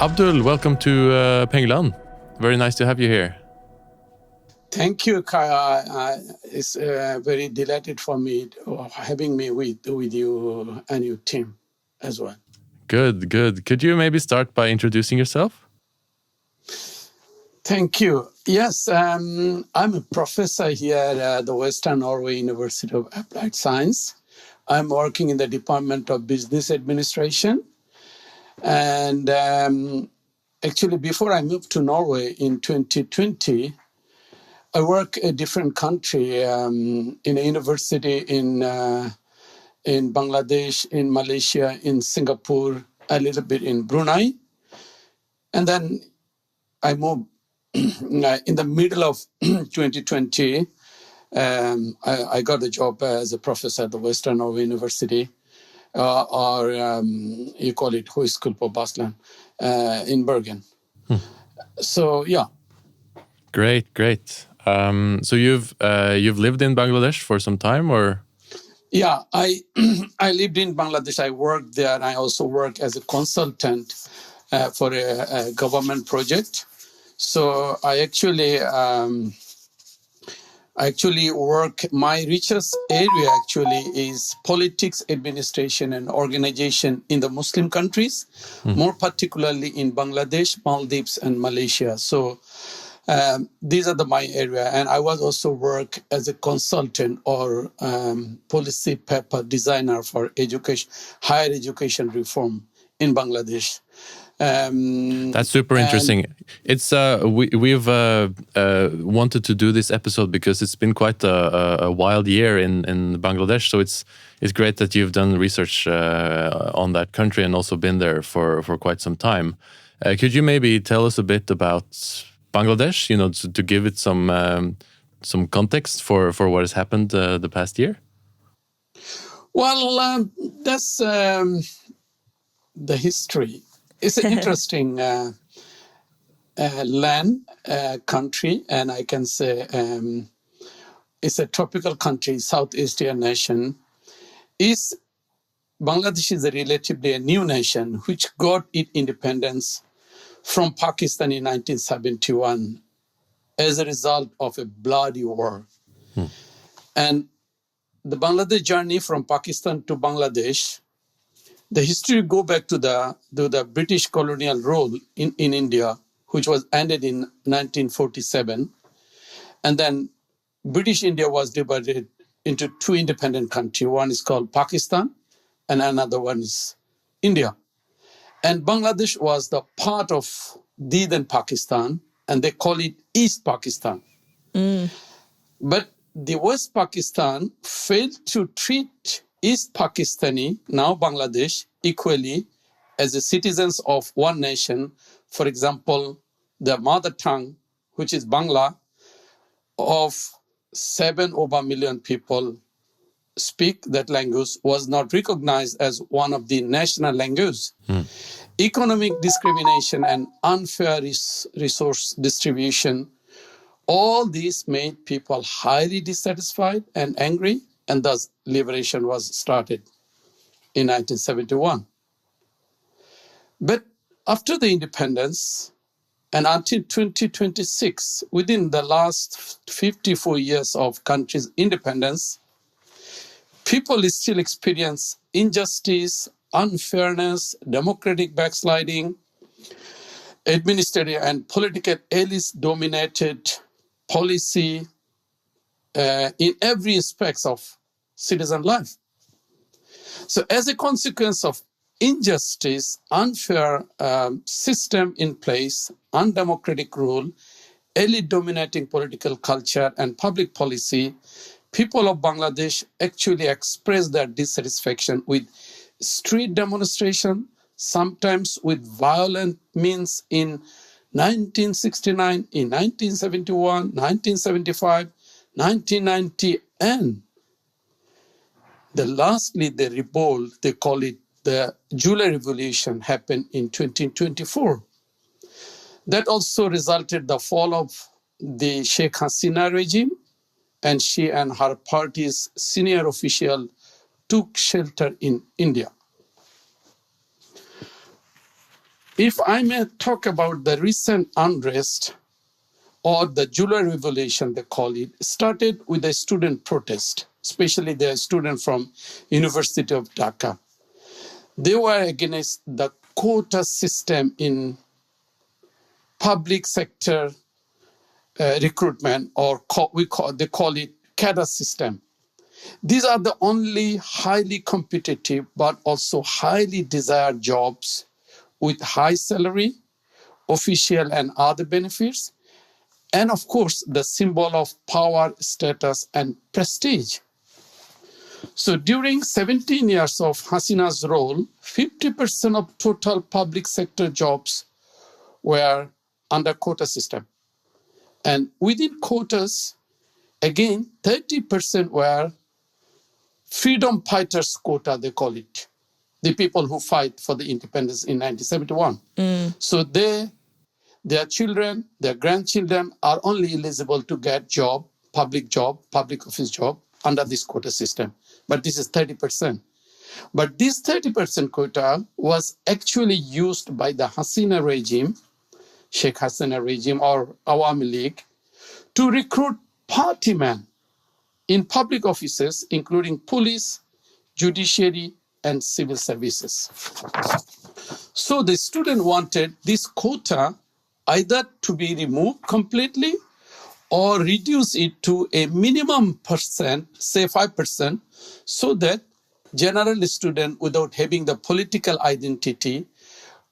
Abdul, welcome to Penguin. Very nice to have you here. Thank you, Kaja. It's very delighted for me having me with you and your team as well. Good. Could you maybe start by introducing yourself? Thank you. Yes, I'm a professor here at the Western Norway University of Applied Science. I'm working in the Department of Business Administration. And actually, before I moved to Norway in 2020, I work in a different country, in a university in Bangladesh, in Malaysia, in Singapore, a little bit in Brunei. And then I moved in the middle of 2020. I got a job as a professor at the Western Norway University, or you call it Høgskolen på Basland, in Bergen. So, yeah. Great. So you've lived in Bangladesh for some time, or? Yeah, I lived in Bangladesh. I worked there, and I also work as a consultant for a government project. So I actually work. My richest area actually is politics, administration, and organization in the Muslim countries, more particularly in Bangladesh, Maldives, and Malaysia. So these are my area. And I was also work as a consultant or policy paper designer for higher education reform in Bangladesh. That's super interesting. It's we've wanted to do this episode because it's been quite a wild year in Bangladesh. So it's great that you've done research on that country and also been there for quite some time. Could you maybe tell us a bit about Bangladesh? To give it some context for what has happened the past year. Well, that's the history. It's an interesting land, country, and I can say it's a tropical country, South Asian nation. Bangladesh is a relatively new nation which got its independence from Pakistan in 1971 as a result of a bloody war. And the Bangladesh journey from Pakistan to Bangladesh, the history go back to the British colonial rule in India, which was ended in 1947. And then British India was divided into two independent countries. One is called Pakistan and another one is India. And Bangladesh was the part of the then Pakistan, and they call it East Pakistan. But the West Pakistan failed to treat East Pakistani, now Bangladesh, equally as the citizens of one nation. For example, the mother tongue, which is Bangla, of 7 over million people speak that language, was not recognized as one of the national languages. Economic discrimination and unfair resource distribution, all these made people highly dissatisfied and angry, and thus liberation was started in 1971. But after the independence, and until 2026, within the last 54 years of country's independence, people still experience injustice, unfairness, democratic backsliding, administrative and political elites-dominated policy in every aspect of citizen life. So as a consequence of injustice, unfair system in place, undemocratic rule, elite-dominating political culture and public policy, people of Bangladesh actually express their dissatisfaction with street demonstration, sometimes with violent means in 1969, in 1971, 1975, 1990, and lastly, the revolt, they call it the July Revolution, happened in 2024. That also resulted the fall of the Sheikh Hasina regime, and she and her party's senior official took shelter in India. If I may talk about the recent unrest or the July Revolution, they call it, started with a student protest, especially the student from University of Dhaka. They were against the quota system in public sector recruitment, or they call it cadre system. These are the only highly competitive but also highly desired jobs with high salary, official and other benefits, and of course, the symbol of power, status, and prestige. So during 17 years of Hasina's role, 50% of total public sector jobs were under quota system. And within quotas, again, 30% were freedom fighters quota, they call it. The people who fight for the independence in 1971. So their children, their grandchildren are only eligible to get public office job under this quota system. But this is 30%. But this 30% quota was actually used by the Hasina regime, Sheikh Hasina regime or Awami League, to recruit party men in public offices, including police, judiciary, and civil services. So the student wanted this quota either to be removed completely or reduce it to a minimum percent, say 5%, so that general student without having the political identity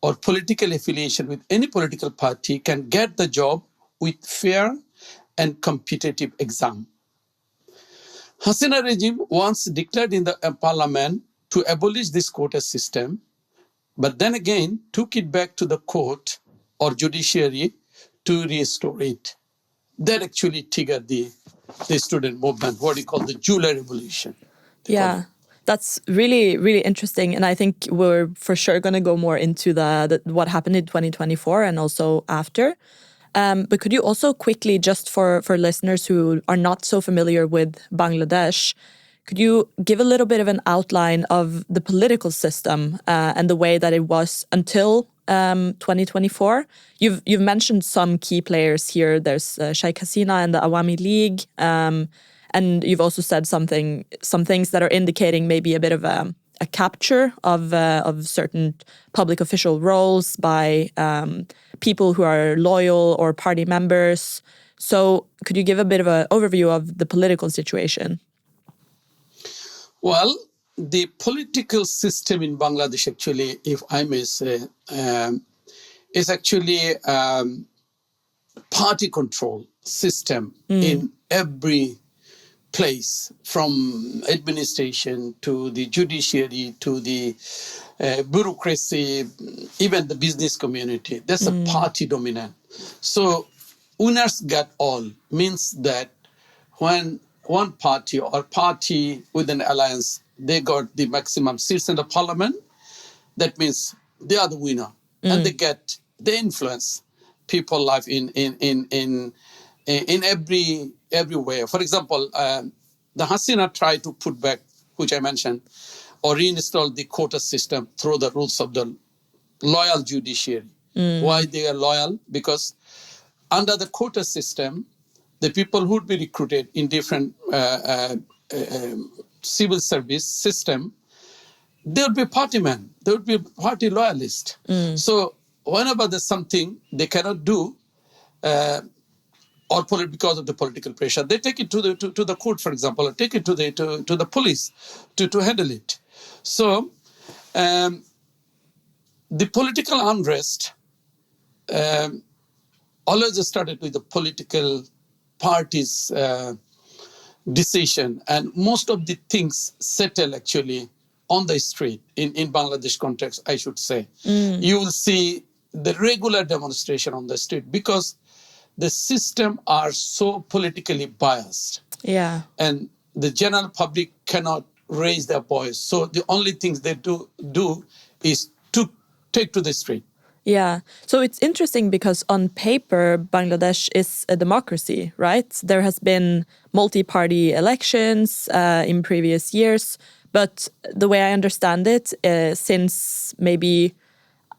or political affiliation with any political party can get the job with fair and competitive exam. Hasina regime once declared in the parliament to abolish this quota system, but then again took it back to the court or judiciary to restore it. That actually triggered the student movement, what we call the July Revolution. Yeah, that's really, really interesting. And I think we're for sure going to go more into the what happened in 2024 and also after. But could you also quickly, just for listeners who are not so familiar with Bangladesh, could you give a little bit of an outline of the political system and the way that it was until 2024? You've mentioned some key players here. There's Sheikh Hasina and the Awami League, and you've also said some things that are indicating maybe a bit of a capture of certain public official roles by people who are loyal or party members. So could you give a bit of an overview of the political situation? Well, the political system in Bangladesh, actually, if I may say, is actually party control system in every place, from administration to the judiciary to the bureaucracy, even the business community. That's a party dominant. So winners get all means that when one party or party with an alliance, they got the maximum seats in the parliament, that means they are the winner. And they influence people's life in every way. For example, the Hasina tried to put back, which I mentioned, or reinstall the quota system through the rules of the loyal judiciary. Why they are loyal? Because under the quota system, the people who would be recruited in different civil service system, they would be party men, they would be party loyalists. So whenever there's something they cannot do, or because of the political pressure, they take it to the court, for example, or take it to the police to handle it. So the political unrest always started with the political parties' decision, and most of the things settle actually on the street in Bangladesh context, I should say. You will see the regular demonstration on the street because the system are so politically biased. Yeah. And the general public cannot raise their voice. So the only things they do is to take to the street. Yeah. So it's interesting because on paper, Bangladesh is a democracy, right? There has been multi-party elections in previous years. But the way I understand it, since maybe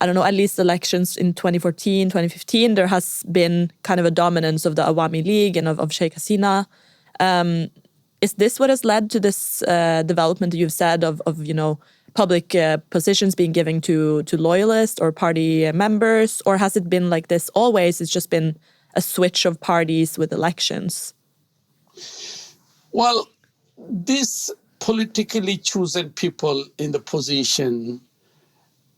I don't know, at least elections in 2014, 2015, there has been kind of a dominance of the Awami League and of Sheikh Hasina. Is this what has led to this development that you've said of public positions being given to loyalists or party members? Or has it been like this always? It's just been a switch of parties with elections? Well, these politically chosen people in the position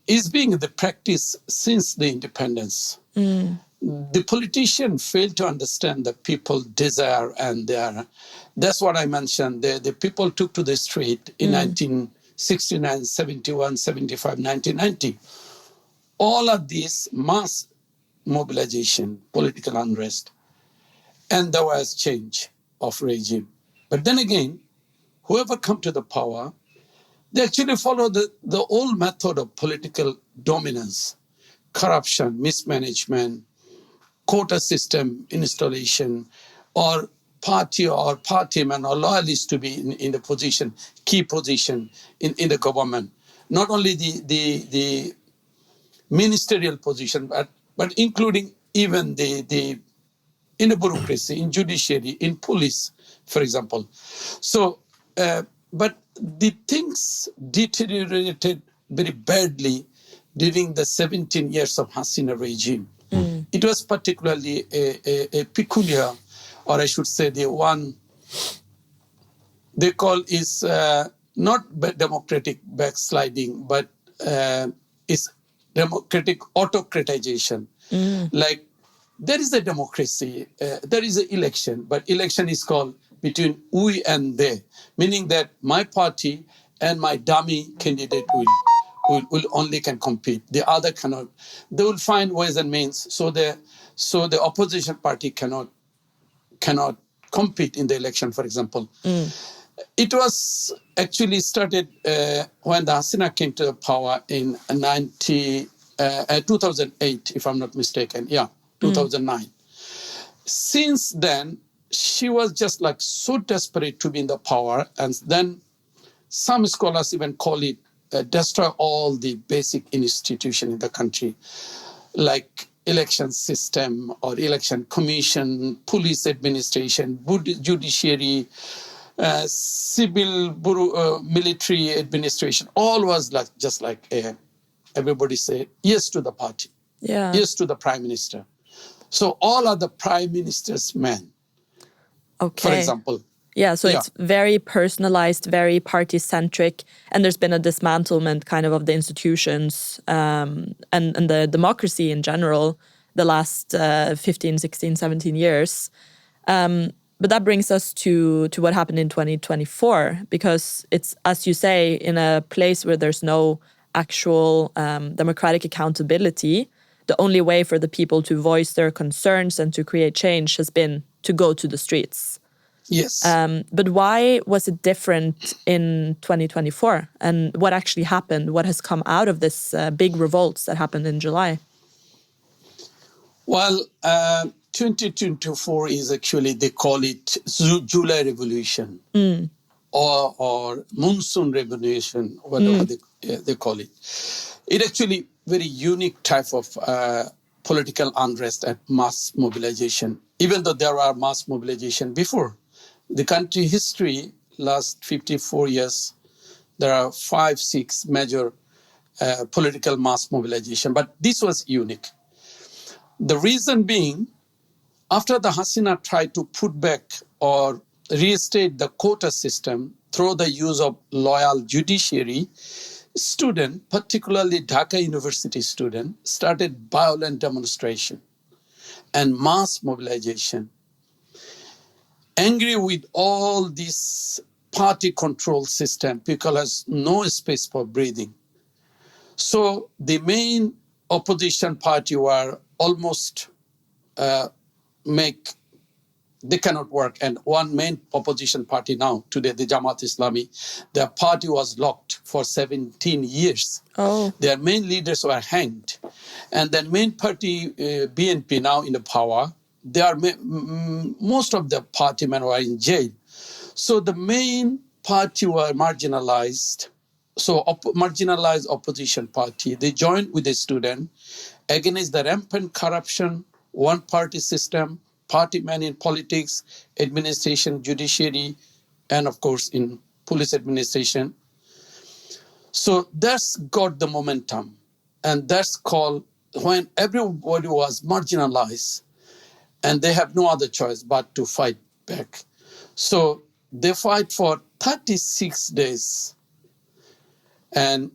is being the practice since the independence. The politician failed to understand the people desire and that's what I mentioned. The people took to the street in 1969, 71, 75, 1990. All of this mass mobilization, political unrest, and there was change of regime. But then again, whoever come to the power, they actually follow the old method of political dominance, corruption, mismanagement, quota system installation, or partymen or loyalists to be in the position, key position in the government. Not only the ministerial position, but including even in the bureaucracy, in judiciary, in police, for example. So, but the things deteriorated very badly during the 17 years of Hasina regime. It was particularly a peculiar, or I should say the one they call is not democratic backsliding, but is democratic autocratization. Like there is a democracy, there is an election, but election is called between we and they, meaning that my party and my dummy candidate will only can compete. The other cannot. They will find ways and means so the opposition party cannot compete in the election, for example. It was actually started when the Hasina came to power in 2008, if I'm not mistaken. Yeah, 2009. Since then, she was just like so desperate to be in the power, and then some scholars even call it destroy all the basic institutions in the country, like election system or election commission, police administration, judiciary, civil military administration. All was like just like everybody said yes to the party, yes to the prime minister. So all are the prime minister's men. Okay. For example. Yeah, so it's very personalized, very party-centric, and there's been a dismantlement kind of the institutions and the democracy in general the last 15, 16, 17 years. But that brings us to what happened in 2024, because it's, as you say, in a place where there's no actual democratic accountability, the only way for the people to voice their concerns and to create change has been to go to the streets. Yes. But why was it different in 2024? And what actually happened? What has come out of this big revolts that happened in July? Well, 2024 is actually, they call it July Revolution or Monsoon Revolution, whatever they call it. It actually very unique type of political unrest and mass mobilization, even though there are mass mobilization before. The country history, last 54 years, there are 5, 6 major political mass mobilization, but this was unique. The reason being, after the Hasina tried to put back or reinstate the quota system through the use of loyal judiciary, students, particularly Dhaka University students, started violent demonstration and mass mobilization. Angry with all this party control system, people has no space for breathing. So the main opposition party were almost they cannot work. And one main opposition party now, today, the Jamaat Islami, their party was locked for 17 years. Oh. Their main leaders were hanged. And the main party, BNP, now in the power, they are most of the party men were in jail. So the main party were marginalized. so marginalized opposition party, they joined with the student against the rampant corruption, one-party system, party man in politics, administration, judiciary, and of course in police administration. So that's got the momentum. And that's called when everybody was marginalized and they have no other choice but to fight back. So they fight for 36 days. And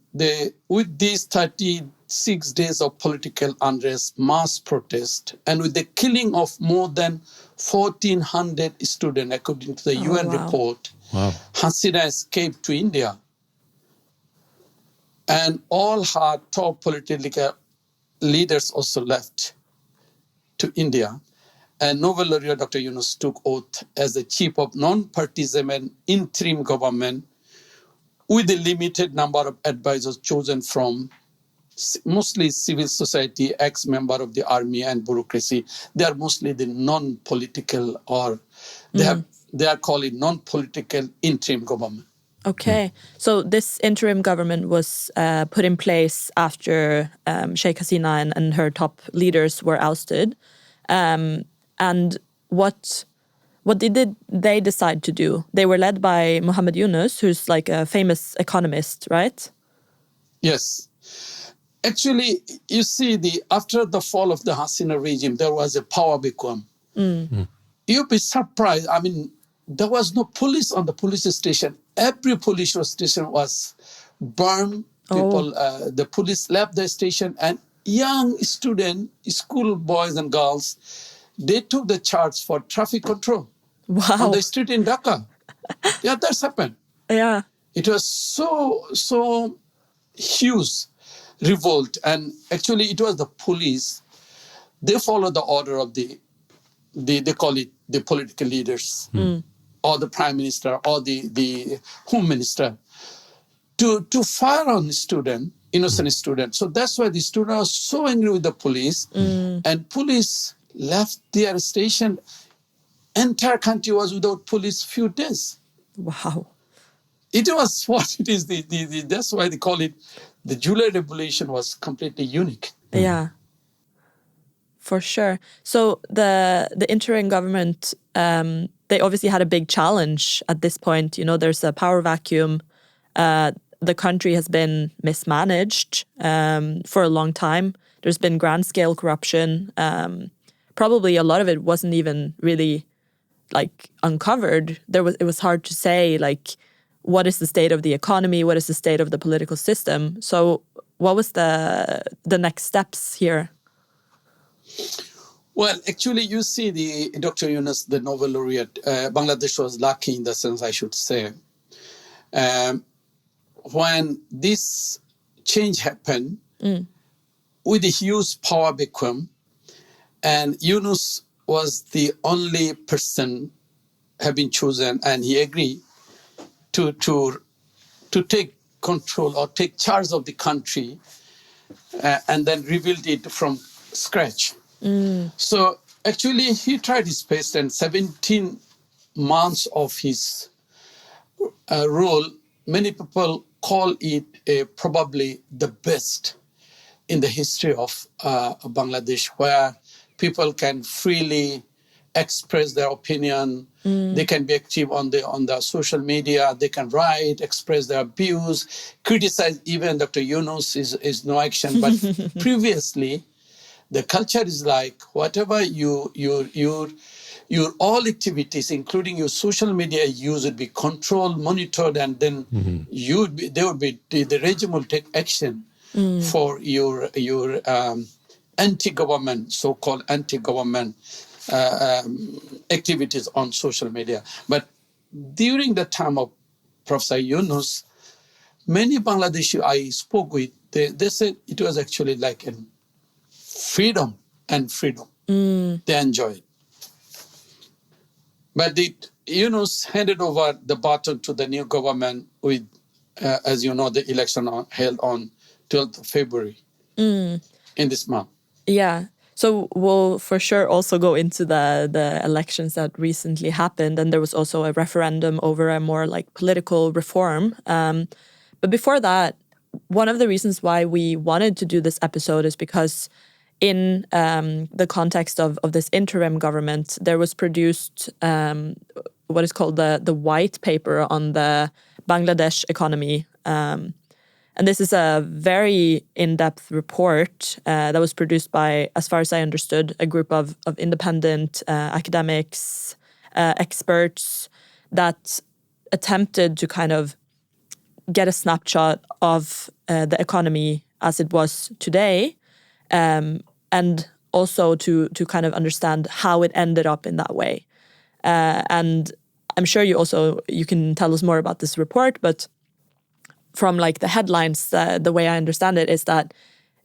with these 36 days of political unrest, mass protest, and with the killing of more than 1,400 students, according to the UN report, Hasina escaped to India. And all her top political leaders also left to India. And Nobel laureate Dr. Jonas took oath as the chief of non-partisan and interim government with a limited number of advisors chosen from mostly civil society, ex-member of the army and bureaucracy. They are mostly the non-political, or they are called non-political interim government. Okay, so this interim government was put in place after Sheikh Hasina and her top leaders were ousted. And what did they decide to do? They were led by Muhammad Yunus, who's like a famous economist, right? Yes. Actually, you see, after the fall of the Hasina regime, there was a power vacuum. You'd be surprised. I mean, there was no police on the police station. Every police station was burned. People, the police left the station, and young students, school boys and girls, they took the charge for traffic control on the street in Dhaka. Yeah, that's happened. Yeah, it was so huge revolt, and actually it was the police. They followed the order of they call it the political leaders, or the prime minister, or the home minister, to fire on innocent students. So that's why the students are so angry with the police, and police left their station. Entire country was without police few days. Wow. It was what it is. That's why they call it the July Revolution was completely unique. Yeah, for sure. So the interim government, they obviously had a big challenge at this point. You know, there's a power vacuum. The country has been mismanaged for a long time. There's been grand-scale corruption. Probably a lot of it wasn't even really like uncovered. It was hard to say like what is the state of the economy, what is the state of the political system. So what was the next steps here? Well, actually, you see, Dr. Jonas, the Nobel laureate, Bangladesh was lucky in the sense, I should say. When this change happened, with a huge power vacuum, and Yunus was the only person have been chosen, and he agreed to take control or take charge of the country, and then rebuild it from scratch. So actually, he tried his best, and 17 months of his rule, many people call it probably the best in the history of Bangladesh, where people can freely express their opinion. They can be active on the social media. They can write, express their views, criticize. Even Dr. Yunus is no action. But previously, the culture is like whatever your all activities, including your social media use, would be controlled, monitored, and then the regime will take action for your anti-government, so-called anti-government activities on social media. But during the time of Professor Yunus, many Bangladeshi I spoke with, they said it was actually like a freedom. They enjoyed. But Yunus handed over the baton to the new government with, as you know, the election held on 12th of February in this month. Yeah. So we'll for sure also go into the elections that recently happened, and there was also a referendum over a more like political reform. But before that, one of the reasons why we wanted to do this episode is because in the context of this interim government, there was produced what is called the white paper on the Bangladesh economy. And this is a very in-depth report that was produced by, as far as I understood, a group of independent academics, experts that attempted to kind of get a snapshot of the economy as it was today, and also to kind of understand how it ended up in that way. And I'm sure you can tell us more about this report, but from like the headlines, the way I understand it is that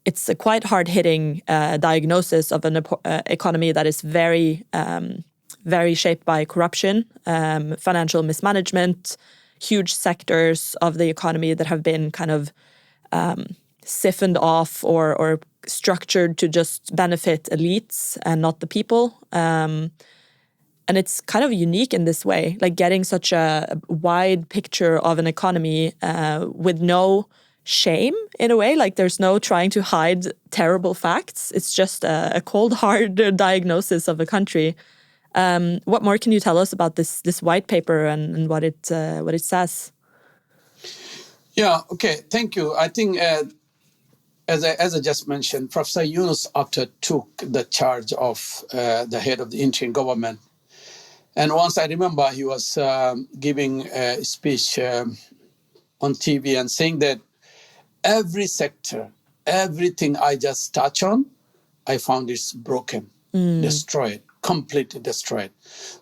it's a quite hard-hitting diagnosis of an economy that is very, very shaped by corruption, financial mismanagement, huge sectors of the economy that have been kind of siphoned off or structured to just benefit elites and not the people. And it's kind of unique in this way, like getting such a wide picture of an economy with no shame in a way. Like there's no trying to hide terrible facts. It's just a cold, hard diagnosis of a country. What more can you tell us about this white paper and what it says? Yeah, okay, thank you. I think as I just mentioned, Professor Jonas after took the charge of the head of the interim government. And once I remember he was giving a speech on TV and saying that every sector, everything I just touch on, I found it's broken, destroyed, completely destroyed.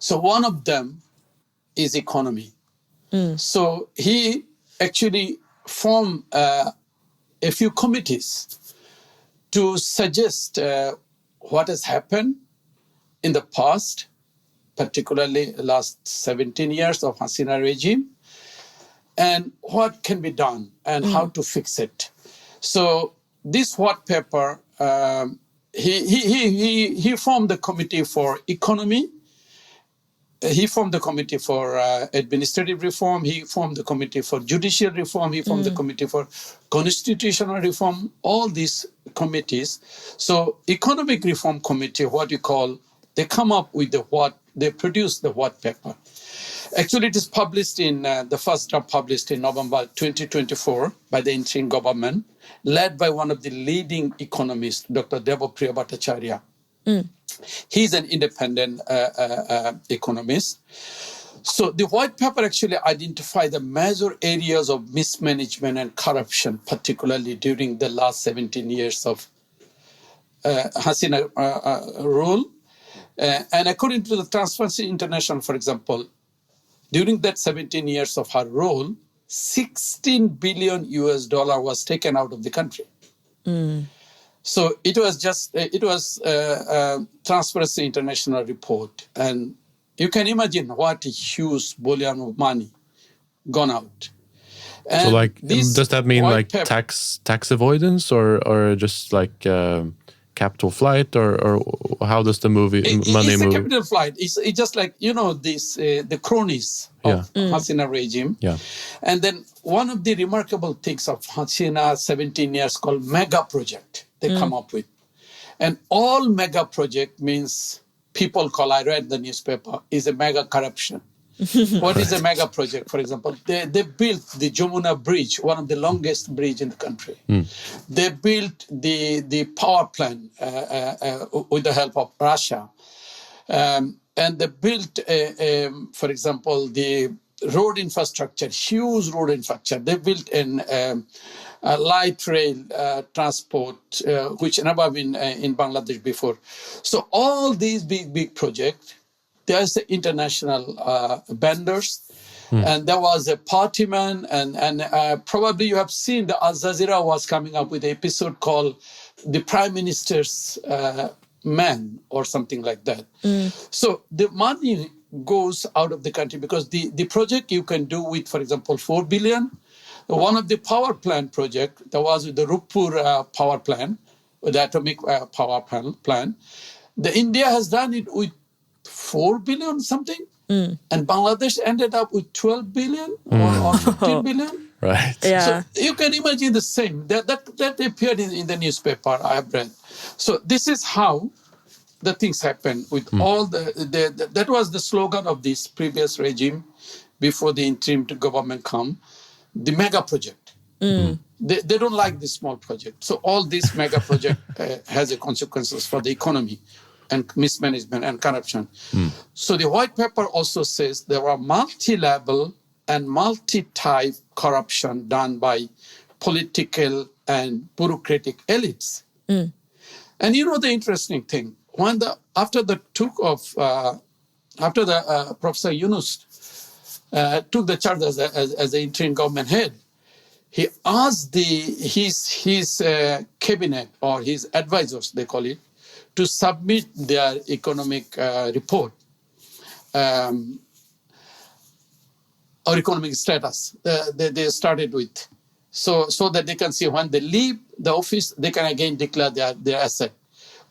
So one of them is economy. So he actually formed a few committees to suggest what has happened in the past, particularly the last 17 years of Hasina regime, and what can be done and how to fix it. So this white paper, he formed the committee for economy. He formed the committee for administrative reform. He formed the committee for judicial reform. He formed the committee for constitutional reform, all these committees. So economic reform committee, what you call, they come up with they produce the white paper. Actually, it is published the first draft published in November 2024 by the interim government, led by one of the leading economists, Dr. Devapriya Bhattacharya. He's an independent economist. So the white paper actually identified the major areas of mismanagement and corruption, particularly during the last 17 years of Hasina rule. And according to the Transparency International, for example, during that 17 years of her rule, $16 billion was taken out of the country. So it was Transparency International report. And you can imagine what a huge volume of money gone out. And so like, does that mean like tax avoidance or just like capital flight or how does the money move? It's a capital flight. It's just like, the cronies of Hasina regime. Yeah. And then one of the remarkable things of Hasina 17 years called mega project they come up with. And all mega project means people call, I read the newspaper, is a mega corruption. What is a mega project, for example? They built the Jamuna Bridge, one of the longest bridge in the country. They built the power plant with the help of Russia. And they built, for example, the road infrastructure, huge road infrastructure. They built a light rail transport, which never been in Bangladesh before. So all these big projects, there's the international vendors, and there was a partyman, and probably you have seen the Al Jazeera was coming up with an episode called "The Prime Minister's Man" or something like that. So the money goes out of the country because the project you can do with, for example, 4 billion. One of the power plant project, there was the Rupur power plant, the atomic power plant. The India has done it with 4 billion something, and Bangladesh ended up with 12 billion or 15 billion. Right. Yeah. So you can imagine the same. That appeared in the newspaper I have read. So this is how the things happen with all that was the slogan of this previous regime before the interim government come, the mega project. They don't like this small project. So all this mega project has a consequences for the economy and mismanagement and corruption. So the white paper also says there are multi-level and multi-type corruption done by political and bureaucratic elites. And you know the interesting thing, after the Professor Yunus took the charge as the interim government head, he asked his cabinet or his advisors, they call it, to submit their economic report or economic status. They started with, so that they can see when they leave the office, they can again declare their asset,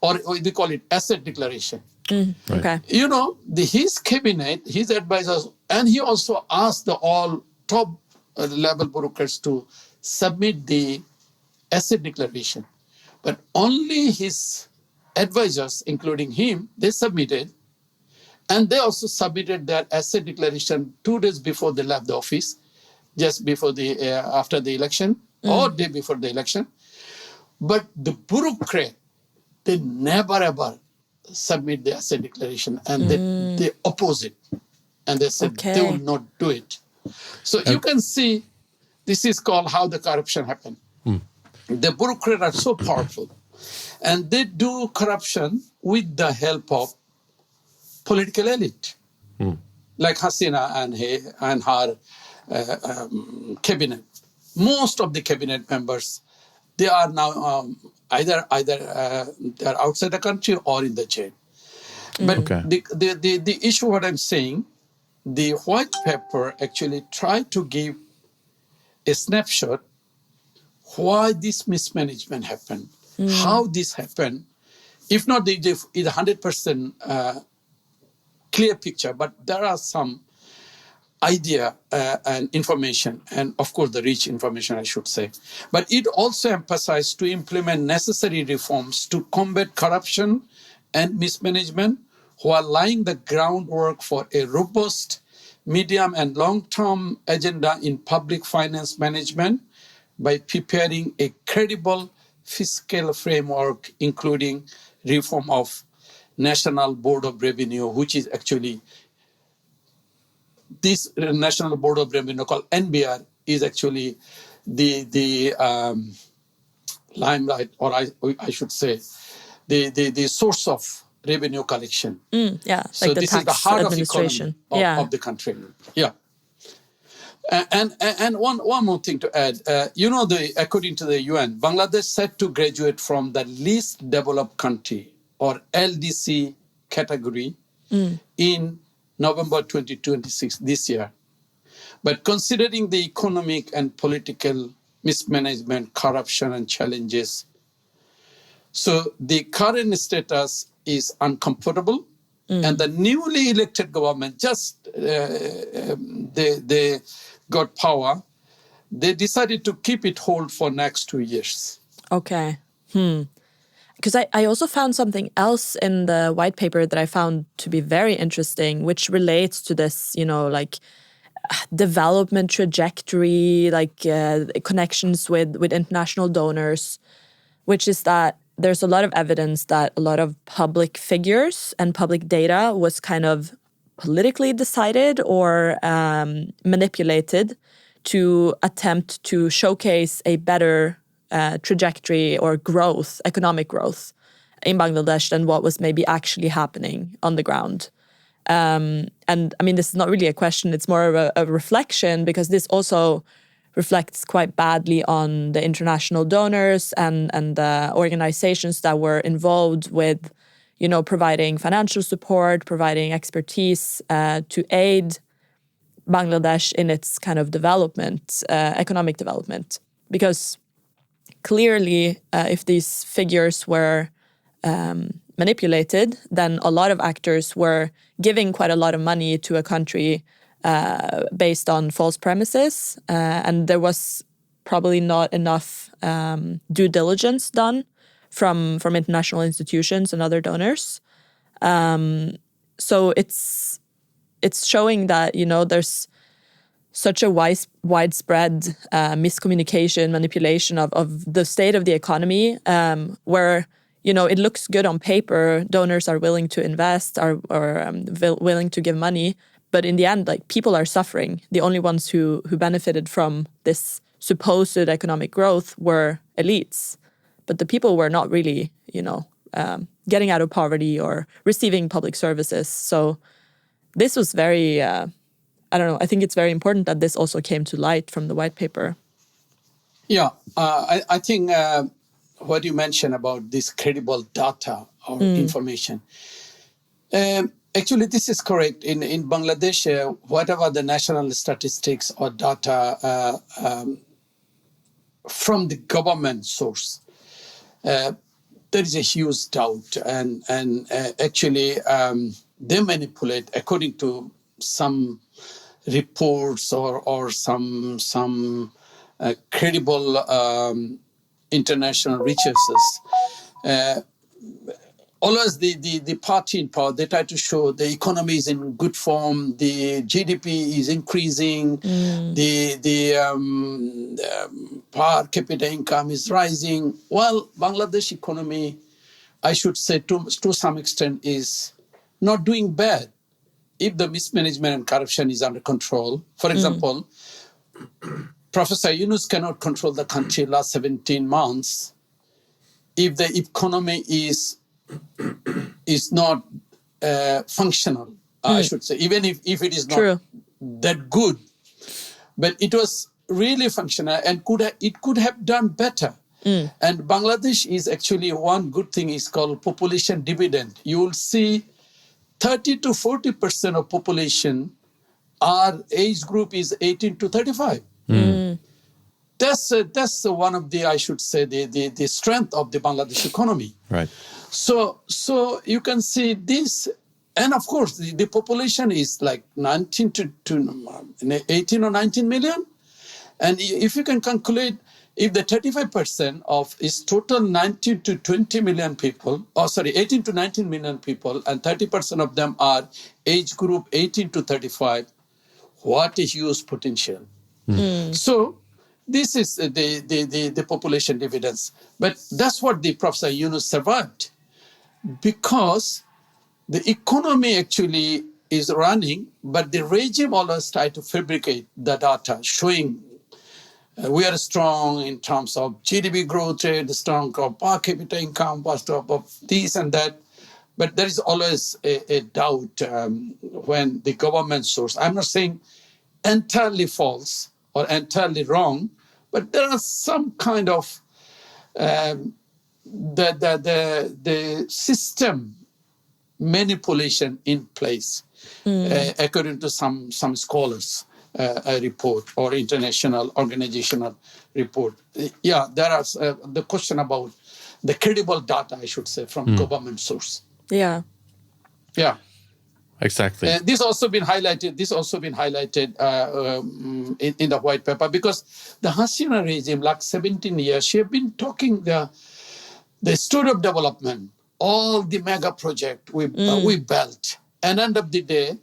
or they call it asset declaration. Okay. You know, his cabinet, his advisors, and he also asked the all top level bureaucrats to submit the asset declaration. But only his advisors, including him, they submitted. And they also submitted their asset declaration 2 days before they left the office, just before after the election, or day before the election. But the bureaucrat, they never ever submit the asset declaration, and they oppose it. And they said they will not do it. So you can see, this is called how the corruption happened. The bureaucrats are so powerful, and they do corruption with the help of political elite, like Hasina and her cabinet. Most of the cabinet members, they are now either they're outside the country or in the jail. But the issue, what I'm saying, the white paper actually tried to give a snapshot why this mismanagement happened, how this happened. If not the 100% clear picture, but there are some idea and information, and of course the rich information, I should say. But it also emphasized to implement necessary reforms to combat corruption and mismanagement, while laying the groundwork for a robust medium and long-term agenda in public finance management by preparing a credible fiscal framework, including reform of National Board of Revenue, which is actually this National Board of Revenue called NBR is actually the limelight, or I should say, the source of revenue collection. So like this is the heart of administration economy of the country. Yeah. And one more thing to add, according to the UN, Bangladesh set to graduate from the least developed country or LDC category in November 2026 this year. But considering the economic and political mismanagement, corruption and challenges, so the current status is uncomfortable, and the newly elected government they got power. They decided to keep it hold for next 2 years. Okay. Because I also found something else in the white paper that I found to be very interesting, which relates to this, development trajectory, connections with international donors, which is that there's a lot of evidence that a lot of public figures and public data was kind of politically decided or manipulated to attempt to showcase a better trajectory or growth, economic growth in Bangladesh than what was maybe actually happening on the ground. And I mean, this is not really a question, it's more of a reflection, because this also reflects quite badly on the international donors and the organizations that were involved with, providing financial support, providing expertise to aid Bangladesh in its kind of development, economic development. Because clearly, if these figures were manipulated, then a lot of actors were giving quite a lot of money to a country based on false premises, and there was probably not enough due diligence done from international institutions and other donors. So it's showing that, you know, there's such a widespread miscommunication, manipulation of the state of the economy, where, you know, it looks good on paper, donors are willing to invest, or willing to give money, but in the end, like, people are suffering. The only ones who benefited from this supposed economic growth were elites, but the people were not really, you know, getting out of poverty or receiving public services. So this was very, I don't know, I think it's very important that this also came to light from the white paper. Yeah, I think what you mentioned about this credible data or information, actually this is correct. In Bangladesh, whatever the national statistics or data from the government source, there is a huge doubt, and actually they manipulate according to some reports or some credible international researches. Always the party in power, they try to show the economy is in good form, the GDP is increasing, the per capita income is rising. Well, Bangladesh economy, I should say to some extent, is not doing bad if the mismanagement and corruption is under control. For example, Professor Yunus cannot control the country last 17 months if the economy is not functional, I should say, even if it is not that good. But it was really functional and it could have done better. And Bangladesh is actually, one good thing is called population dividend. You will see 30 to 40% of population, our age group is 18 to 35. That's one of the, I should say, the strength of the Bangladesh economy. Right. So you can see this, and of course the population is like 19 to 18 or 19 million, and if you can calculate, if the 35% of is total 19 to 20 million people, 18 to 19 million people, and 30% of them are age group 18 to 35, what a huge potential. So this is the population dividends. But that's what the Professor Yunus survived, because the economy actually is running, but the regime always try to fabricate the data, showing we are strong in terms of GDP growth rate, strong per capita income, of this and that. But there is always a doubt when the government source, I'm not saying entirely false or entirely wrong, but there are some kind of the system manipulation in place, according to some scholars' a report or international organizational report. Yeah, there are the question about the credible data, I should say, from government source. Yeah. Exactly. This also been highlighted in the white paper, because the Hasina regime, like 17 years, she have been talking the story of development, all the mega project we built, and end of the day,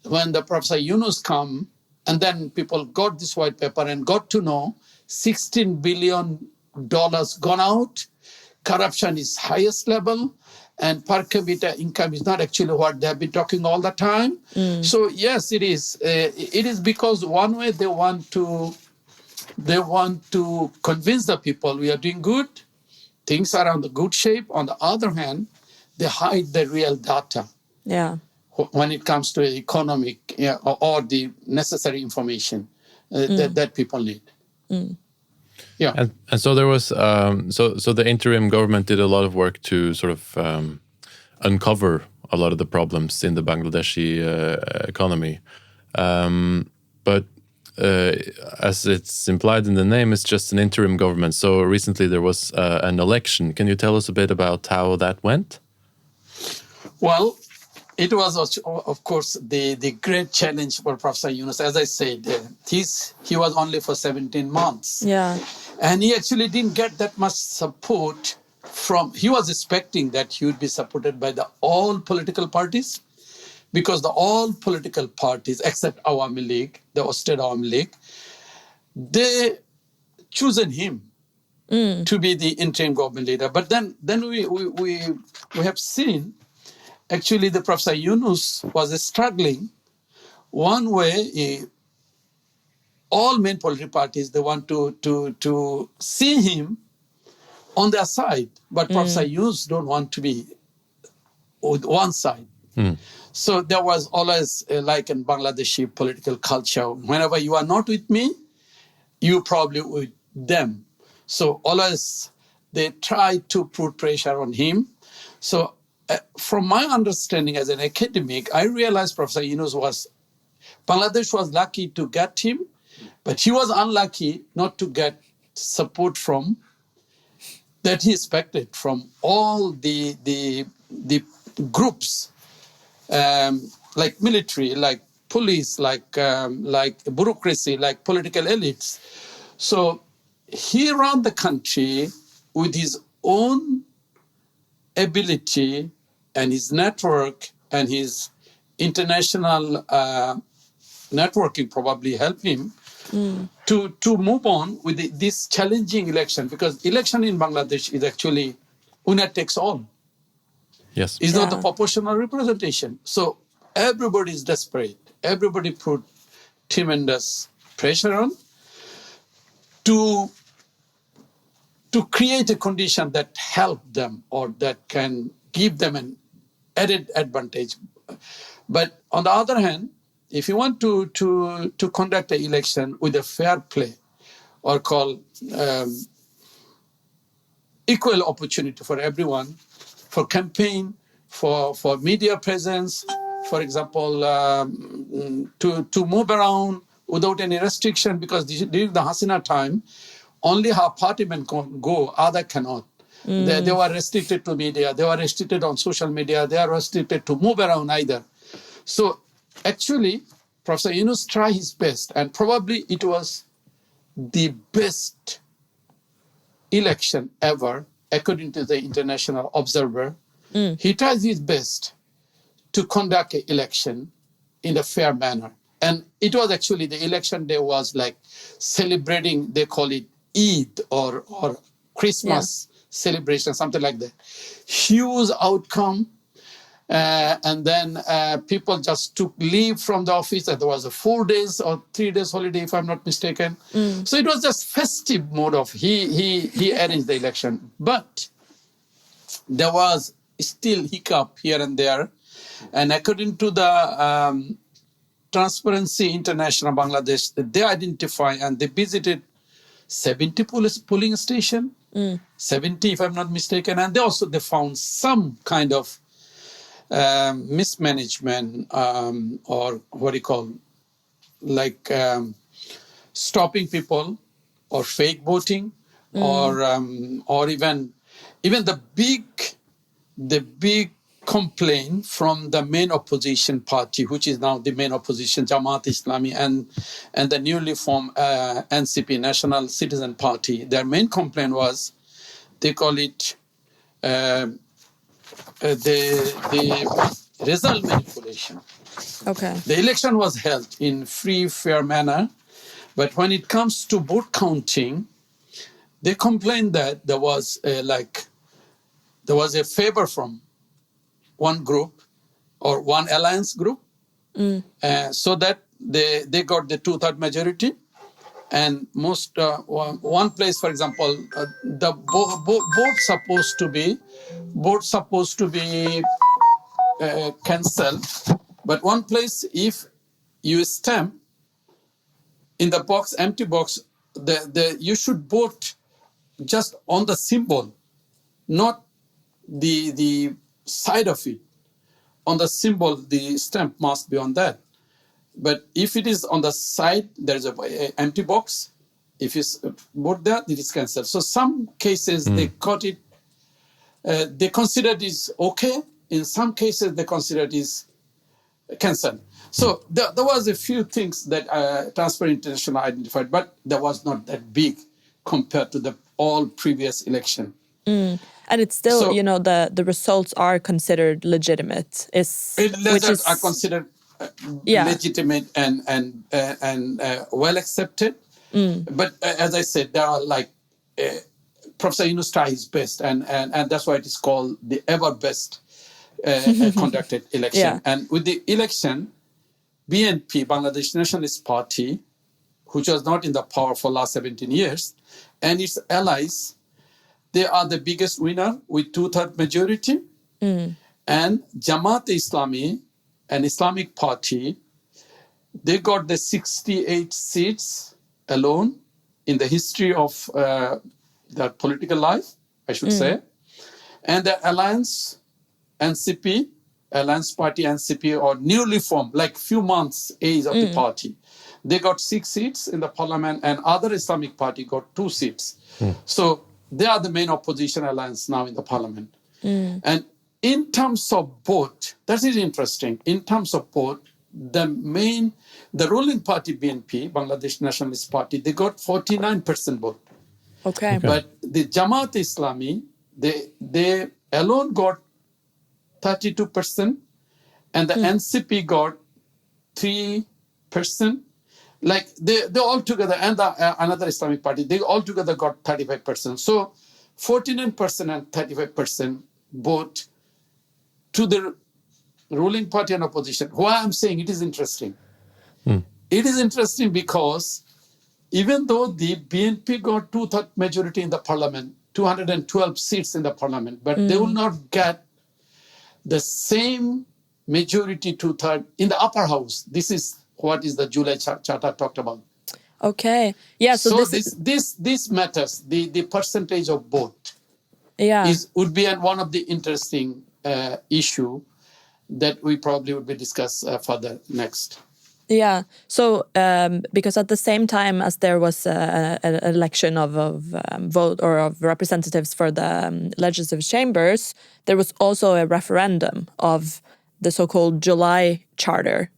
when the Professor Yunus come, and then people got this white paper and got to know $16 billion gone out, corruption is highest level, and per capita income is not actually what they have been talking all the time. So yes, it is. It is because one way they want to convince the people we are doing good, things are on the good shape. On the other hand, they hide the real data. Yeah. When it comes to economic or the necessary information that people need. Yeah. And so there was so the interim government did a lot of work to sort of uncover a lot of the problems in the Bangladeshi economy. But as it's implied in the name, it's just an interim government. So recently there was an election. Can you tell us a bit about how that went? Well, It was, of course, the great challenge for Professor Jonas. As I said, he was only for 17 months. Yeah. And he actually didn't get that much support he was expecting that he would be supported by all political parties, because all political parties, except Awami League, the State Awami League, they chosen him to be the interim government leader. But then we have seen, actually, the Professor Yunus was struggling. One way, all main political parties, they want to see him on their side, but Professor Yunus don't want to be on one side. So there was always, like in Bangladeshi political culture, whenever you are not with me, you probably with them. So always they try to put pressure on him. So from my understanding as an academic, I realized Professor Yunus Bangladesh was lucky to get him, but he was unlucky not to get support that he expected from all the groups, like military, like police, like bureaucracy, like political elites. So he ran the country with his own ability and his network, and his international networking probably helped him to move on with this challenging election, because election in Bangladesh is actually winner takes all. Yes. It's not the proportional representation. So everybody is desperate. Everybody put tremendous pressure on to create a condition that help them or that can give them an added advantage. But on the other hand, if you want to conduct an election with a fair play, or call equal opportunity for everyone, for campaign, for media presence, for example, to move around without any restriction, because during the Hasina time, only her party men can go, other cannot. They were restricted to media, they were restricted on social media, they are restricted to move around either. So actually, Professor Yunus tried his best, and probably it was the best election ever, according to the international observer. He tried his best to conduct an election in a fair manner. And it was actually, the election day was like celebrating, they call it Eid or Christmas celebration, something like that. Huge outcome. And then people just took leave from the office. There was a 4 days or 3 days holiday, if I'm not mistaken. So it was just festive mode of he arranged the election. But there was still hiccup here and there. And according to the Transparency International Bangladesh, they identify and they visited 70 polling station, 70 if I'm not mistaken. And they found some kind of mismanagement, or what do you call, like stopping people, or fake voting, or even the big complaint from the main opposition party, which is now the main opposition, Jamaat Islami, and the newly formed NCP, National Citizen Party. Their main complaint was, they call it the result manipulation. Okay. The election was held in free, fair manner, but when it comes to vote counting, they complained that there was a favor from one group or one alliance group, so that they got the 2/3 majority. And most one place, for example, the vote supposed to be cancelled, but one place, if you stamp in the box, empty box, you should vote just on the symbol, not the side of it. On the symbol, the stamp must be on that. But if it is on the side, there's a empty box. If you vote there, it is cancelled. So some cases they got it. They considered it okay, in some cases they consider it is cancelled. So there was a few things that Transparency International identified, but there was not that big compared to the all previous election. And it's still, So- you know, the results are considered legitimate. Results are considered legitimate and well accepted. But as I said, there are like Professor Yunus tried his best, and that's why it is called the ever best conducted election. Yeah. And with the election, BNP, Bangladesh Nationalist Party, which was not in the power for last 17 years, and its allies, they are the biggest winner with 2/3 majority. And Jamaat Islami, an Islamic party, they got the 68 seats alone in the history of their political life, I should say. And the Alliance NCP, Alliance Party NCP, or newly formed, like few months age of the party, they got 6 seats in the parliament, and other Islamic party got 2 seats. So they are the main opposition alliance now in the parliament. And in terms of vote, that is interesting. In terms of vote, the ruling party BNP, Bangladesh Nationalist Party, they got 49% vote. Okay. But the Jamaat Islami, they alone got 32%, and the NCP got 3%. Like they all together, and another Islamic party, they all together got 35%. So 49% and 35% vote to the ruling party and opposition. Why I'm saying it is interesting. It is interesting because even though the BNP got 2/3 majority in the parliament, 212 seats in the parliament, but they will not get the same majority 2/3 in the upper house. This is what is the July Charter talked about. Okay. Yeah. So, this matters. The percentage of vote would be one of the interesting issue that we probably would be discuss further next. Yeah. So because at the same time as there was an election of vote or of representatives for the legislative chambers, there was also a referendum of the so-called July Charter.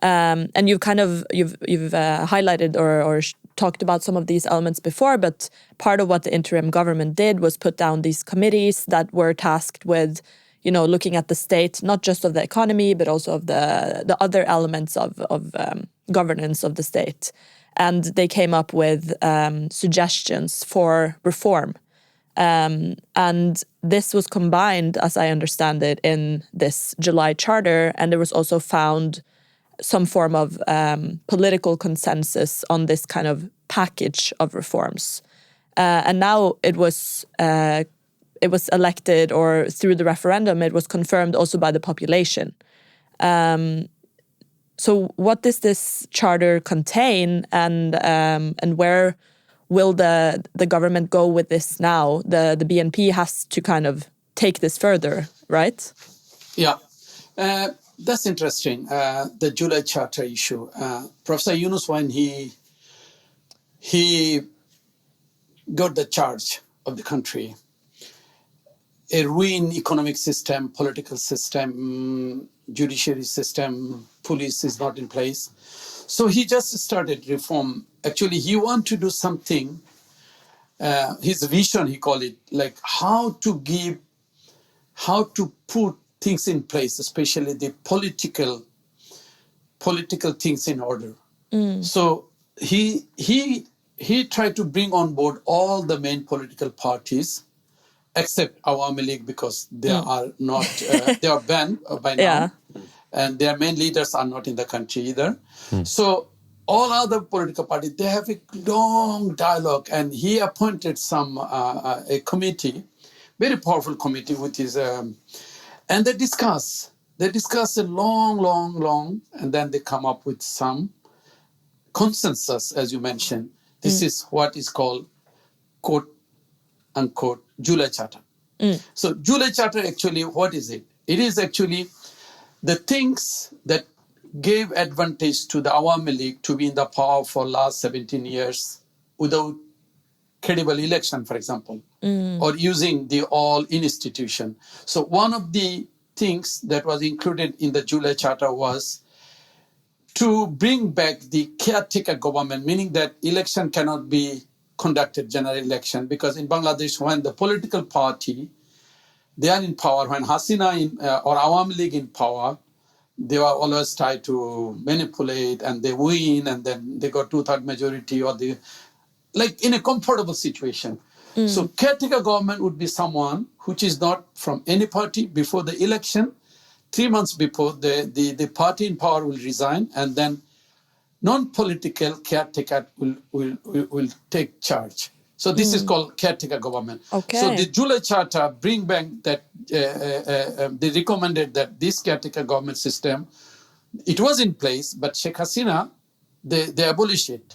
And you've highlighted or talked about some of these elements before, but part of what the interim government did was put down these committees that were tasked with, you know, looking at the state, not just of the economy, but also of the other elements of governance of the state. And they came up with suggestions for reform. And this was combined, as I understand it, in this July Charter, and there was also found some form of political consensus on this kind of package of reforms. And now it was elected, or through the referendum, it was confirmed also by the population. So what does this charter contain, and where will the government go with this now? The BNP has to kind of take this further, right? Yeah. That's interesting, the July Charter issue. Professor Yunus, when he got the charge of the country, a ruined economic system, political system, judiciary system, police is not in place. So he just started reform. Actually, he wanted to do something, his vision, he called it, like how to put things in place, especially the political things in order. So he tried to bring on board all the main political parties, except Awami League, because they are not, they are banned by now, and their main leaders are not in the country either. So all other political parties, they have a long dialogue, and he appointed a committee, very powerful committee, which is and they discuss a long, and then they come up with some consensus, as you mentioned. This is what is called, quote unquote, July Charter. So July Charter, actually, what is it? It is actually the things that gave advantage to the Awami League to be in the power for last 17 years without credible election, for example, or using the all institution. So one of the things that was included in the July Charter was to bring back the caretaker government, meaning that election cannot be conducted, general election, because in Bangladesh, when the political party, they are in power, when Hasina or Awami League in power, they were always try to manipulate and they win and then they got 2/3 majority or they, like in a comfortable situation. So caretaker government would be someone which is not from any party before the election. 3 months before, the party in power will resign and then non-political caretaker will take charge. So this is called caretaker government. Okay. So the July Charter bring back that, they recommended that this caretaker government system, it was in place, but Sheikh Hasina, they abolished it.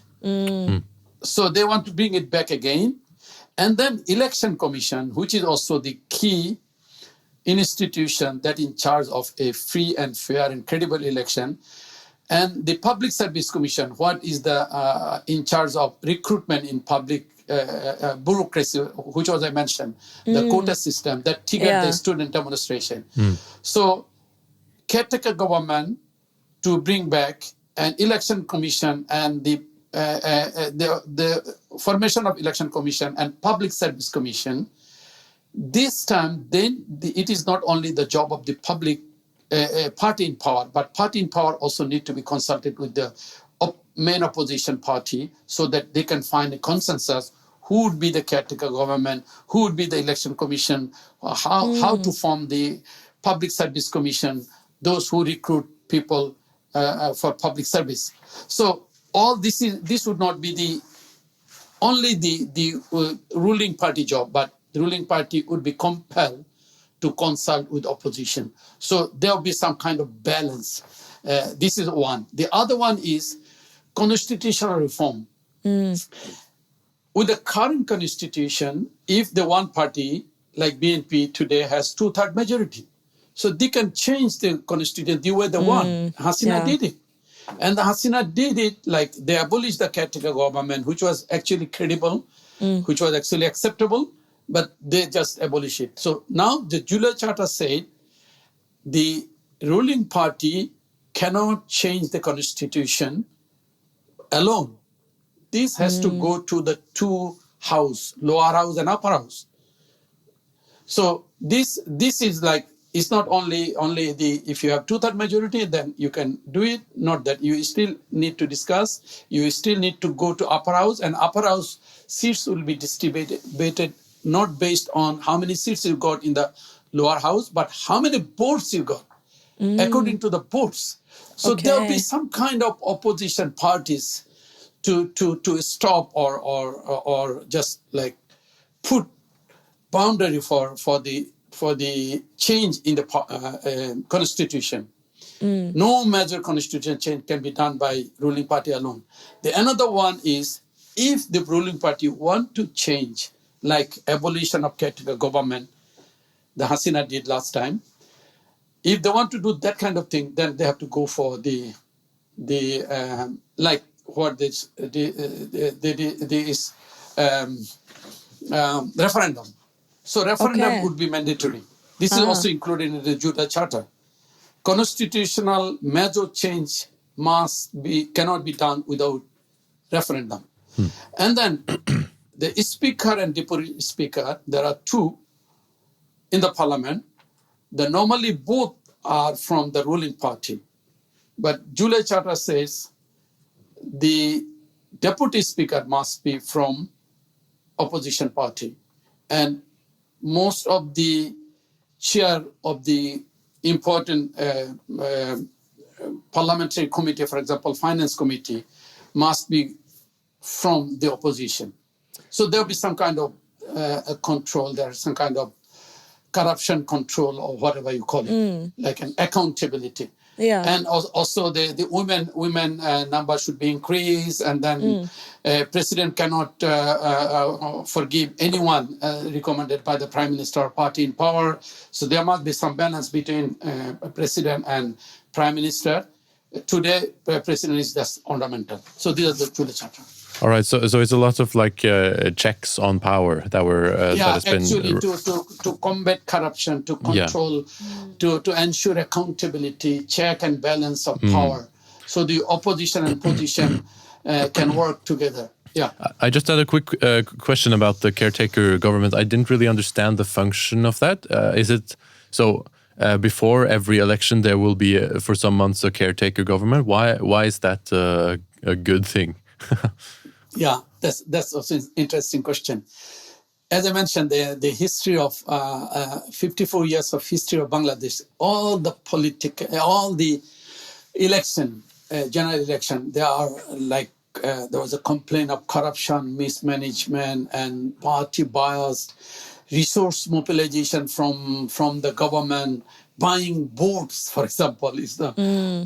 So they want to bring it back again. And then election commission, which is also the key institution that in charge of a free and fair and credible election. And the public service commission, what is the in charge of recruitment in public bureaucracy, which was I mentioned, the quota system that triggered the student demonstration. So caretaker government to bring back an election commission and the formation of election commission and public service commission. This time, then it is not only the job of the public party in power, but party in power also need to be consulted with the main opposition party so that they can find a consensus. Who would be the caretaker government? Who would be the election commission? How to form the public service commission? Those who recruit people for public service. So all this would not be only the ruling party job, but the ruling party would be compelled to consult with opposition. So there will be some kind of balance. This is one. The other one is constitutional reform. With the current constitution, if the one party, like BNP today, has 2/3 majority, so they can change the constitution the way they want. Hasina did it. And the Hasina did it like they abolished the caretaker government, which was actually credible, which was actually acceptable, but they just abolished it. So now the July Charter said the ruling party cannot change the constitution alone. This has to go to the two house, lower house and upper house. So this is like, it's not only if you have 2/3 majority, then you can do it. Not that you still need to discuss. You still need to go to upper house, and upper house seats will be distributed not based on how many seats you got in the lower house, but how many votes you got according to the votes. So there will be some kind of opposition parties to stop or just like put boundary for the change in the constitution. No major constitution change can be done by ruling party alone. The another one is if the ruling party want to change, like abolition of caretaker government, the Hasina did last time. If they want to do that kind of thing, then they have to go for the like what this referendum. So referendum would be mandatory. This is also included in the July Charter. Constitutional major change cannot be done without referendum. And then the speaker and deputy speaker, there are two in the parliament. Normally both are from the ruling party. But July Charter says the deputy speaker must be from opposition party. And most of the chair of the important parliamentary committee, for example, finance committee, must be from the opposition. So there'll be some kind of control there, some kind of corruption control or whatever you call it, like an accountability. Yeah. And also the women number should be increased, and then president cannot forgive anyone recommended by the prime minister or party in power. So there must be some balance between president and prime minister. Today, president is just ornamental. So these are the July Charter. All right, so it's a lot of like checks on power that were that has actually been to combat corruption, to control, to ensure accountability, check and balance of power, so the opposition and position can work together. Yeah. I just had a quick question about the caretaker government. I didn't really understand the function of that. Is it so? Before every election, there will be for some months a caretaker government. Why is that a good thing? Yeah, that's also an interesting question. As I mentioned, the history of 54 years of history of Bangladesh, all the election, general election, they are like there was a complaint of corruption, mismanagement, and party biased, resource mobilization from the government, buying votes, for example, is the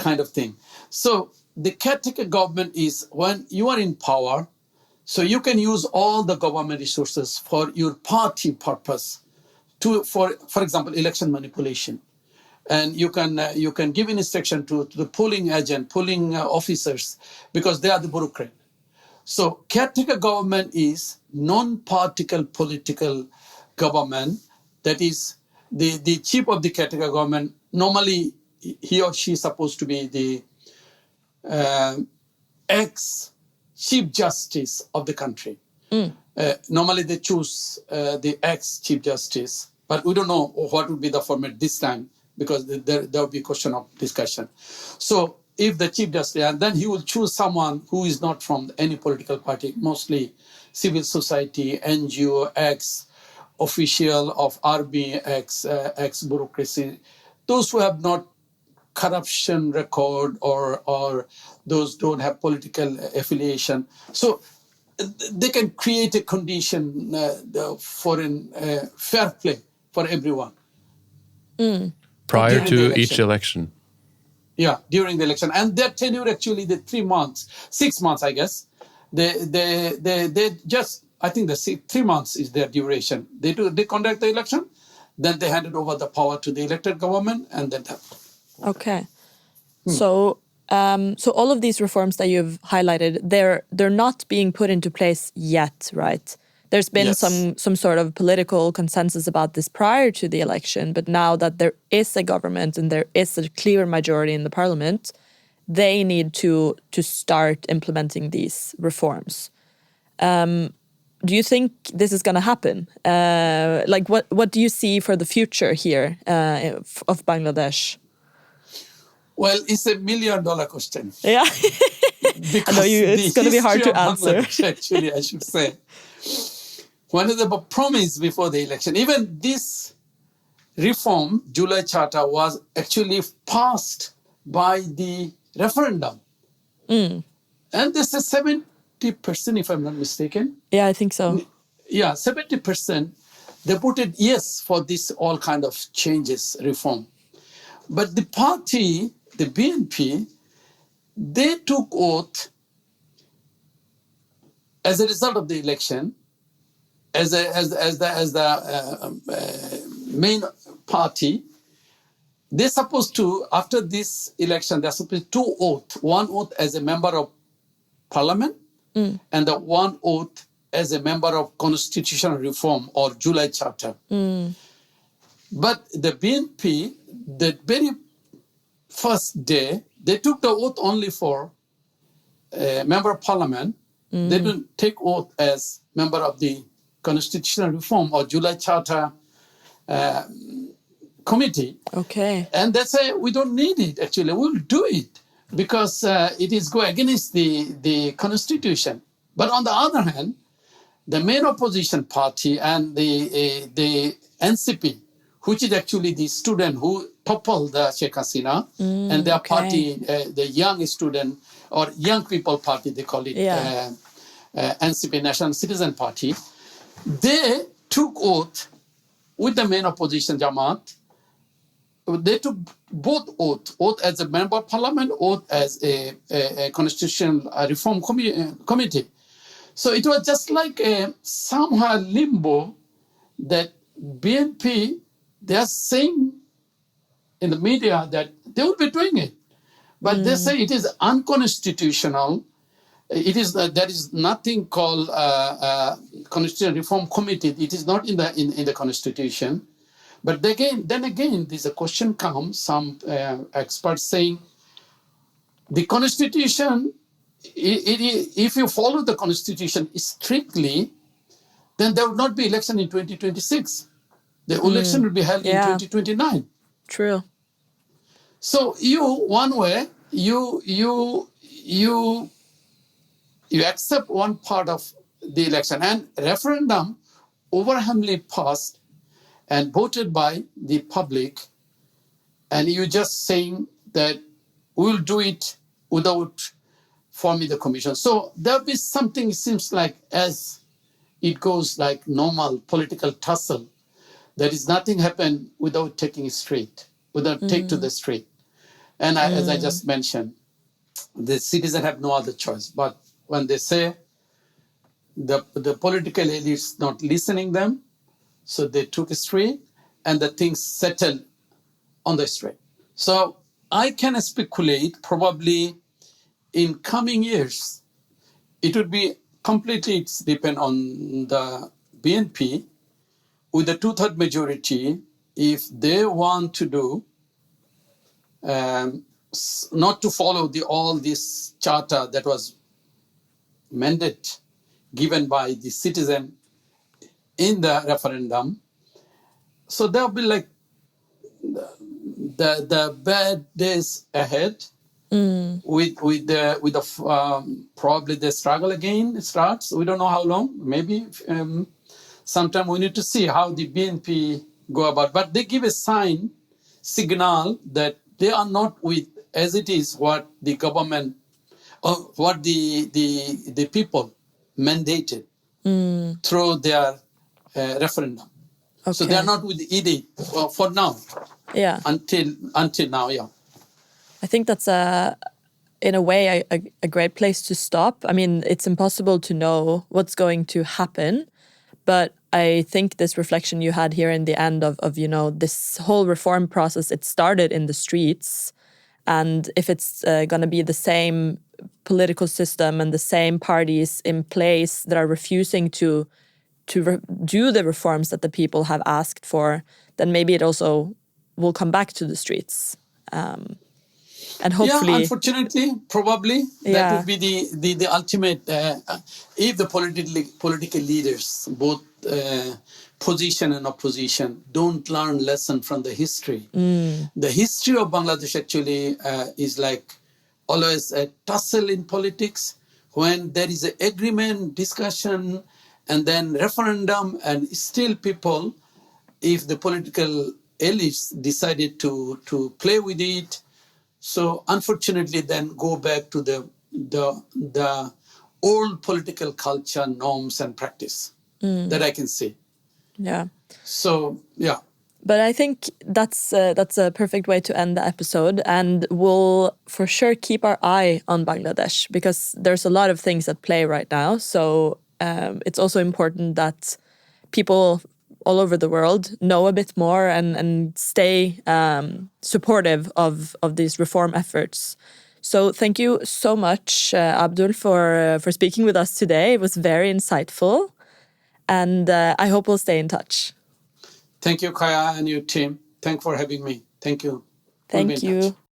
kind of thing. So the caretaker government is when you are in power, so you can use all the government resources for your party purpose, for example, election manipulation. And you can give instruction to the polling agent, polling officers, because they are the bureaucrat. So caretaker government is non-particle political government. That is the chief of the caretaker government. Normally, he or she is supposed to be the ex-chief justice of the country. Normally, they choose the ex-chief justice, but we don't know what would be the format this time, because there will be a question of discussion. So if the chief justice, and then he will choose someone who is not from any political party, mostly civil society, NGO, ex-official of army, ex-bureaucracy, those who have not corruption record or those don't have political affiliation. So they can create a condition for a fair play for everyone. Prior to each election. Yeah, during the election. And their tenure actually, the 3 months, 6 months, I guess. They just, I think 3 months is their duration. They conduct the election, then they handed over the power to the elected government, and then that. Okay. So all of these reforms that you've highlighted, they're not being put into place yet, right? There's been some sort of political consensus about this prior to the election, but now that there is a government and there is a clear majority in the parliament, they need to start implementing these reforms. Do you think this is going to happen? Like, what do you see for the future here of Bangladesh? Well, it's $1 million question. Yeah, I know it's going to be hard to answer. Actually, I should say. One of the promise before the election, even this reform, July Charter, was actually passed by the referendum. And this is 70%, if I'm not mistaken. Yeah, I think so. Yeah, 70%, they voted yes for this all kind of changes, reform. But the party, the BNP, they took oath as a result of the election, as the main party. They're supposed to, after this election, they're supposed to 2 oaths. 1 oath as a member of parliament, and the 1 oath as a member of constitutional reform or July Charter. But the BNP, the very first day, they took the oath only for a member of parliament. They didn't take oath as member of the constitutional reform or July Charter committee. Okay. And they say, we don't need it, actually. We'll do it because it is go against the constitution. But on the other hand, the main opposition party and the NCP, which is actually the student who toppled the Sheikh Hasina, and their party, the young student or young people party, they call it NCP, National Citizen Party, they took oath with the main opposition Jamaat. They took both oath as a member of parliament, oath as a constitutional reform committee. So it was just like a somehow limbo that BNP, they are saying in the media that they will be doing it. But they say it is unconstitutional there is nothing called Constitutional Reform Committee. It is not in the Constitution. But then again, there's a question comes. Some experts saying the Constitution. If you follow the Constitution strictly, then there would not be election in 2026. The election will be held in 2029. True. So you accept one part of the election, and referendum overwhelmingly passed and voted by the public, and you just saying that we'll do it without forming the commission. So there'll be something, seems like, as it goes like normal political tussle, there is nothing happen without taking it straight, without take to the street. And as I just mentioned, the citizens have no other choice. But when they say the political elites not listening them, so they took a street and the things settled on the street. So I can speculate probably in coming years, it would be completely depend on the BNP with the 2/3 majority. If they want to do not to follow all this charter that was mandate given by the citizen in the referendum, so there'll be like the bad days ahead. With the probably the struggle again starts. We don't know how long. Maybe sometime we need to see how the BNP go about. But they give a signal that they are not with as it is what the government or what the people mandated through their referendum. Okay. So they are not with the ED for now. Yeah. Until now. Yeah. I think that's in a way a great place to stop. I mean, it's impossible to know what's going to happen, but I think this reflection you had here in the end of this whole reform process, it started in the streets, and if it's going to be the same political system and the same parties in place that are refusing to do the reforms that the people have asked for, then maybe it also will come back to the streets. And hopefully, unfortunately, probably that would be the ultimate. If the political leaders, both position and opposition, don't learn lesson from the history. The history of Bangladesh actually is like always a tussle in politics. When there is an agreement, discussion, and then referendum, and still people, if the political elites decided to play with it. So unfortunately, then go back to the old political culture, norms, and practice that I can see. Yeah. So yeah. But I think that's a perfect way to end the episode, and we'll for sure keep our eye on Bangladesh because there's a lot of things at play right now. So it's also important that people all over the world know a bit more and stay supportive of these reform efforts. So thank you so much, Abdul, for speaking with us today. It was very insightful, and I hope we'll stay in touch. Thank you, Kaja, and your team. Thanks for having me. Thank you. Thank you.